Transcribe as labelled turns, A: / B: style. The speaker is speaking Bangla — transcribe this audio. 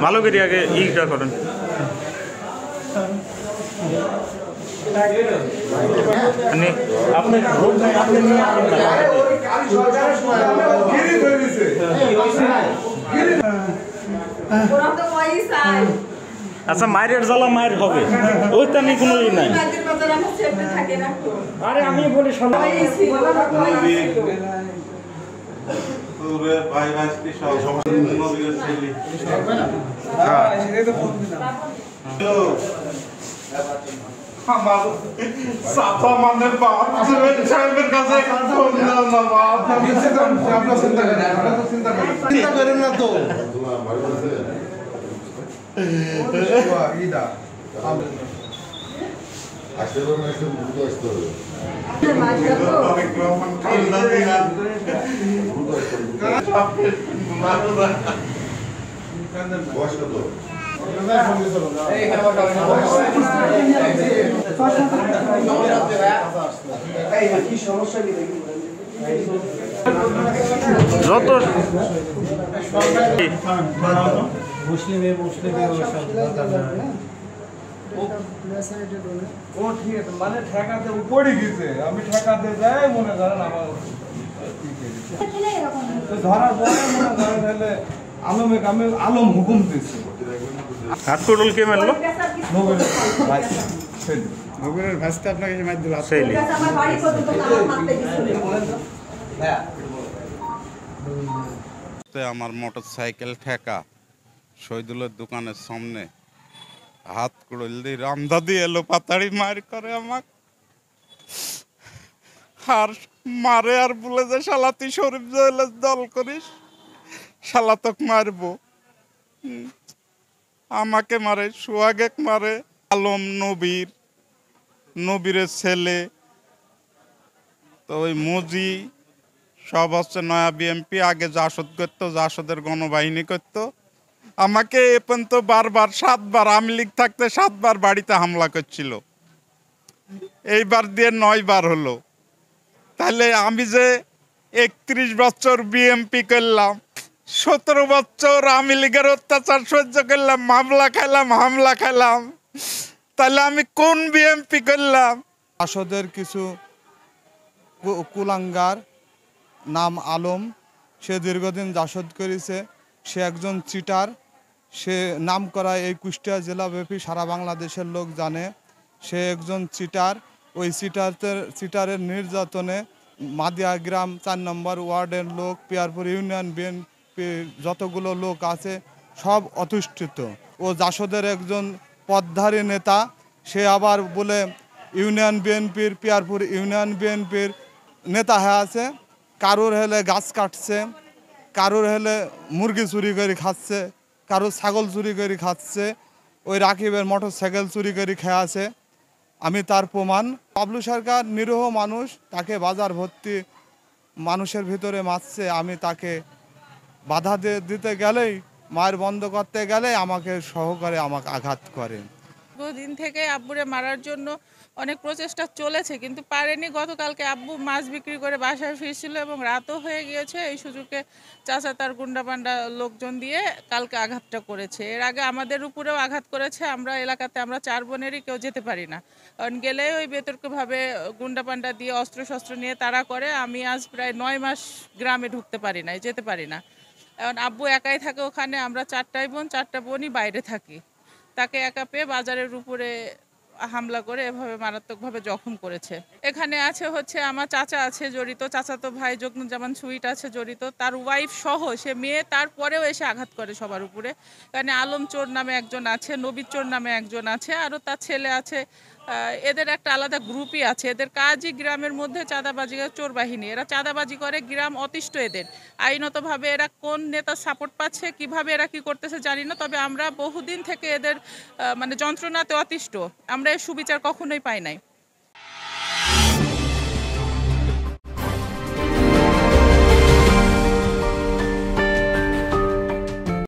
A: ভালো করে আগে ইটা করেন। আপনি আচ্ছা, মায়ের জ্বালা মায়ের হবে, ওইটা নিয়ে কোনো ই নাই। আরে আমি বলি
B: চিন্তা করেন না তো।
A: যত
C: মুসলিমের মানে ঠেকাতে উপরে গেছে, আমি ঠেকাতে যাই মনে করেন আমার ধরার পরে মনে করেন হলে আলম হুকুম দিচ্ছে।
A: হাত কোটল কে মারলো?
C: নবীনের ভাইসটা আপনাকে মার দিল।
D: আমার মোটর সাইকেল ঠেকা শহীদুলের দোকানের সামনে হাত কুড়ল দিয়ে রামদাদি এলো পাতাড়ি মার করে আমাক, আর মারে আর বলে যে শালা তুই শরীফ জয়েলের দল করিস, শালা তোক মারবো। আমাকে মারে, সোহাগেক মারে, আলম নবীরের ছেলে, তো ওই মজি সব হচ্ছে নয়া বিএমপি, আগে জাসদ করতো, জাসদের গণবাহিনী করতো। আমাকে এ পর্যন্ত বারবার 7 বার আওয়ামী লীগ থাকতে 7 বার বাড়িতে হামলা করছিল, এইবার দিয়ে 9 বার হলো। তাহলে আমি যে 31 বছর বিএমপি করলাম, 17 বছর আওয়ামী লীগের অত্যাচার সহ্য করলাম, মামলা খাইলাম, হামলা খাইলাম, তাহলে আমি কোন বিএমপি করলাম?
B: জাসদের কিছু কুলাঙ্গার নাম আলম, সে দীর্ঘদিন জাসদ করেছে, সে একজন চিটার, সে নাম করা এই কুষ্টিয়া জেলাব্যাপী সারা বাংলাদেশের লোক জানে সে একজন চিটার। ওই চিটারের নির্যাতনে মাদিয়া গ্রাম 4 নম্বর ওয়ার্ডের লোক, পিয়ারপুর ইউনিয়ন বিএনপি যতগুলো লোক আছে সব অতুষ্টিত। ও জাসদের একজন পদধারী নেতা, সে আবার বলে ইউনিয়ন বিএনপির, পিয়ারপুর ইউনিয়ন বিএনপির নেতা হয়ে আছে। কারোর হলে গাছ কাটছে, কারোর হলে মুরগি চুরি করে খাচ্ছে, কারোর ছাগল চুরি করে খাচ্ছে, ওই রাকিবের মোটর সাইকেল চুরি করে খেয়ে আছে। আমি তার প্রমাণ। বাবলু সরকার নিরীহ মানুষ, তাকে বাজার ভর্তি মানুষের ভিতরে মারছে, আমি তাকে বাধা দিতে গেলেই, মায়ের বন্ধ করতে গেলে আমাকে সহকারে আমাকে আঘাত করে।
E: দিন থেকে আব্বুরে মারার জন্য অনেক প্রচেষ্টা চলেছে, কিন্তু পারেনি। গতকালকে আব্বু মাছ বিক্রি করে বাসায় ফিরছিল এবং রাতও হয়ে গিয়েছে। এই সুযোগে চাচা তার গুন্ডাপান্ডা লোকজন দিয়ে কালকে আঘাতটা করেছে। এর আগে আমাদের উপরেও আঘাত করেছে। আমরা এলাকাতে 4 বোনেরই কেউ যেতে পারি না, কারণ গেলে ওই বেতর্কভাবে গুন্ডাপান্ডা দিয়ে অস্ত্রশস্ত্র নিয়ে তাড়া করে। আমি আজ প্রায় 9 মাস গ্রামে ঢুকতে পারি না, যেতে পারি না। এখন আব্বু একাই থাকে ওখানে, আমরা 4টা বোনই বাইরে থাকি। তাকে একা পেয়ে বাজারের উপরে হামলা করে এভাবে মারাত্মকভাবে জখম করেছে। এখানে হচ্ছে আমার চাচা আছে জড়িত, চাচাতো ভাই জগনুজ্জামান সুইট আছে জড়িত, তার ওয়াইফ সহ, সে মেয়ে, তারপরেও এসে আঘাত করে সবার উপরে। এখানে আলম চোর নামে একজন আছে, নবী চোর নামে একজন আছে, আরও তার ছেলে আছে। এদের একটা আলাদা গ্রুপই আছে। এদের কাজই গ্রামের মধ্যে চাঁদাবাজি, চোর বাহিনী। এরা চাঁদাবাজি করে, গ্রাম অতিষ্ঠ এদের। আইনতভাবে এরা কোন নেতা সাপোর্ট পাচ্ছে, কিভাবে এরা কি করতেছে জানি না, তবে আমরা বহুদিন থেকে এদের যন্ত্রণাতে অতিষ্ঠ। আমরা এর সুবিচার কখনোই পাই নাই।